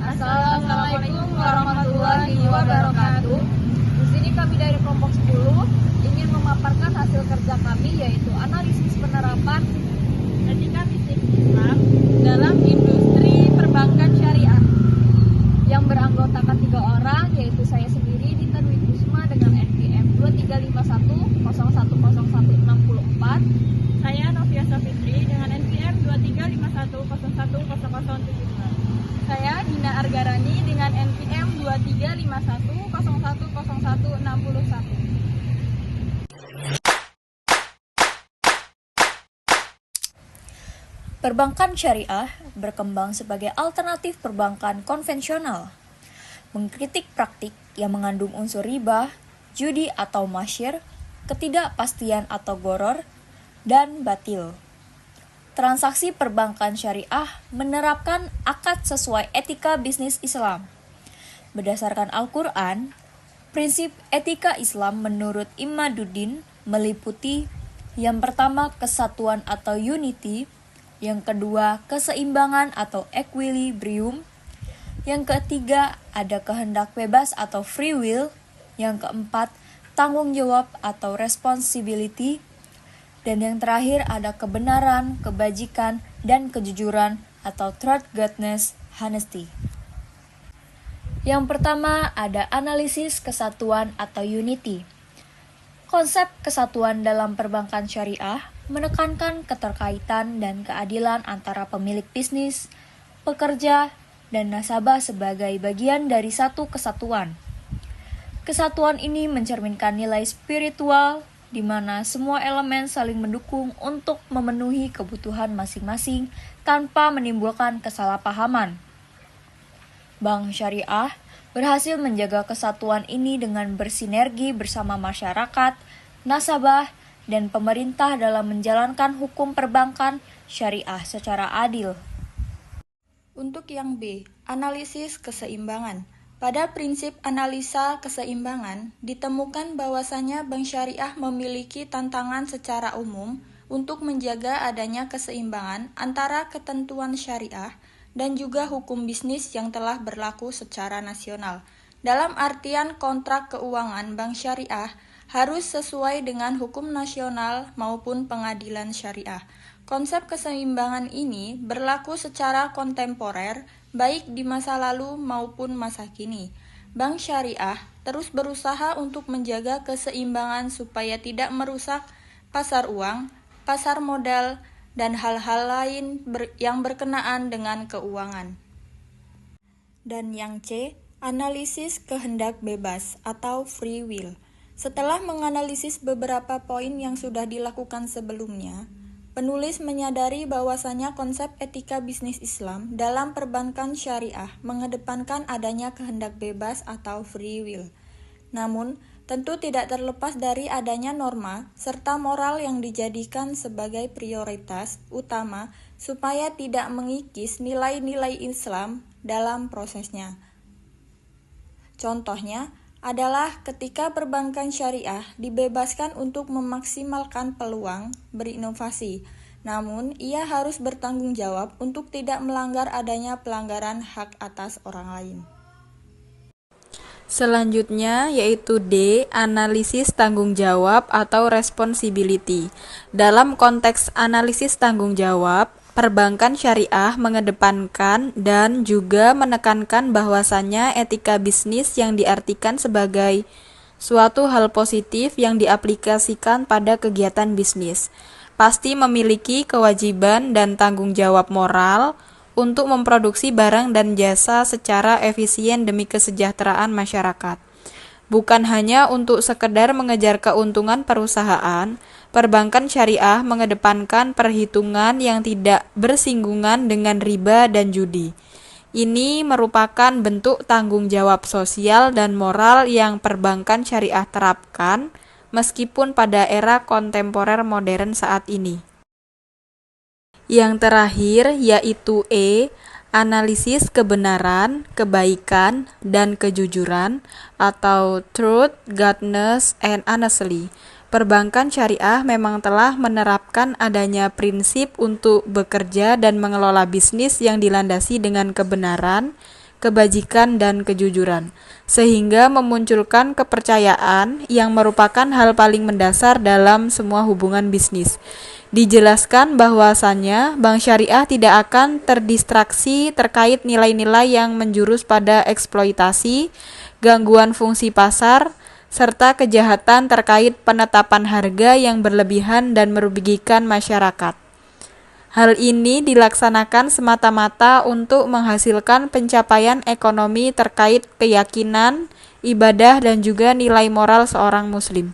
Assalamualaikum warahmatullahi wabarakatuh. Di sini kami dari kelompok 10 ingin memaparkan hasil kerja kami, yaitu analisis penerapan etika bisnis Islam dalam industri perbankan syariah, yang beranggotakan 3 orang, yaitu saya sendiri Dinten Wikusma dengan NPM 2351010164, Saya Novia Safitri dengan NPM 2351010072. saya Dina Argarani dengan NPM 2351010161. Perbankan syariah berkembang sebagai alternatif perbankan konvensional, mengkritik praktik yang mengandung unsur riba, judi atau masyir, ketidakpastian atau goror, dan batil. Transaksi perbankan syariah menerapkan akad sesuai etika bisnis Islam. Berdasarkan Al-Quran, prinsip etika Islam menurut Imaduddin meliputi yang pertama kesatuan atau unity, yang kedua keseimbangan atau equilibrium, yang ketiga ada kehendak bebas atau free will, yang keempat tanggung jawab atau responsibility, dan yang terakhir ada kebenaran, kebajikan, dan kejujuran atau truth, goodness, honesty. Yang pertama ada analisis kesatuan atau unity. Konsep kesatuan dalam perbankan syariah menekankan keterkaitan dan keadilan antara pemilik bisnis, pekerja, dan nasabah sebagai bagian dari satu kesatuan. Kesatuan ini mencerminkan nilai spiritual, di mana semua elemen saling mendukung untuk memenuhi kebutuhan masing-masing tanpa menimbulkan kesalahpahaman. Bank Syariah berhasil menjaga kesatuan ini dengan bersinergi bersama masyarakat, nasabah, dan pemerintah dalam menjalankan hukum perbankan syariah secara adil. Untuk yang B, analisis keseimbangan. Pada prinsip analisa keseimbangan, ditemukan bahwasanya bank syariah memiliki tantangan secara umum untuk menjaga adanya keseimbangan antara ketentuan syariah dan juga hukum bisnis yang telah berlaku secara nasional. Dalam artian kontrak keuangan bank syariah harus sesuai dengan hukum nasional maupun pengadilan syariah. Konsep keseimbangan ini berlaku secara kontemporer, baik di masa lalu maupun masa kini. Bank syariah terus berusaha untuk menjaga keseimbangan supaya tidak merusak pasar uang, pasar modal, dan hal-hal lain yang berkenaan dengan keuangan. Dan yang C, analisis kehendak bebas atau free will. Setelah menganalisis beberapa poin yang sudah dilakukan sebelumnya, penulis menyadari bahwasanya konsep etika bisnis Islam dalam perbankan syariah mengedepankan adanya kehendak bebas atau free will. Namun, tentu tidak terlepas dari adanya norma serta moral yang dijadikan sebagai prioritas utama supaya tidak mengikis nilai-nilai Islam dalam prosesnya. Contohnya adalah ketika perbankan syariah dibebaskan untuk memaksimalkan peluang berinovasi, namun ia harus bertanggung jawab untuk tidak melanggar adanya pelanggaran hak atas orang lain. Selanjutnya yaitu D, analisis tanggung jawab atau responsibility. Dalam konteks analisis tanggung jawab, perbankan syariah mengedepankan dan juga menekankan bahwasannya etika bisnis yang diartikan sebagai suatu hal positif yang diaplikasikan pada kegiatan bisnis, pasti memiliki kewajiban dan tanggung jawab moral untuk memproduksi barang dan jasa secara efisien demi kesejahteraan masyarakat. Bukan hanya untuk sekedar mengejar keuntungan perusahaan, perbankan syariah mengedepankan perhitungan yang tidak bersinggungan dengan riba dan judi. Ini merupakan bentuk tanggung jawab sosial dan moral yang perbankan syariah terapkan meskipun pada era kontemporer modern saat ini. Yang terakhir yaitu E, analisis kebenaran, kebaikan, dan kejujuran atau truth, goodness, and honesty. Perbankan syariah memang telah menerapkan adanya prinsip untuk bekerja dan mengelola bisnis yang dilandasi dengan kebenaran, kebajikan, dan kejujuran, sehingga memunculkan kepercayaan yang merupakan hal paling mendasar dalam semua hubungan bisnis. Dijelaskan bahwasannya bank syariah tidak akan terdistraksi terkait nilai-nilai yang menjurus pada eksploitasi, gangguan fungsi pasar, serta kejahatan terkait penetapan harga yang berlebihan dan merugikan masyarakat. Hal ini dilaksanakan semata-mata untuk menghasilkan pencapaian ekonomi terkait keyakinan, ibadah, dan juga nilai moral seorang muslim.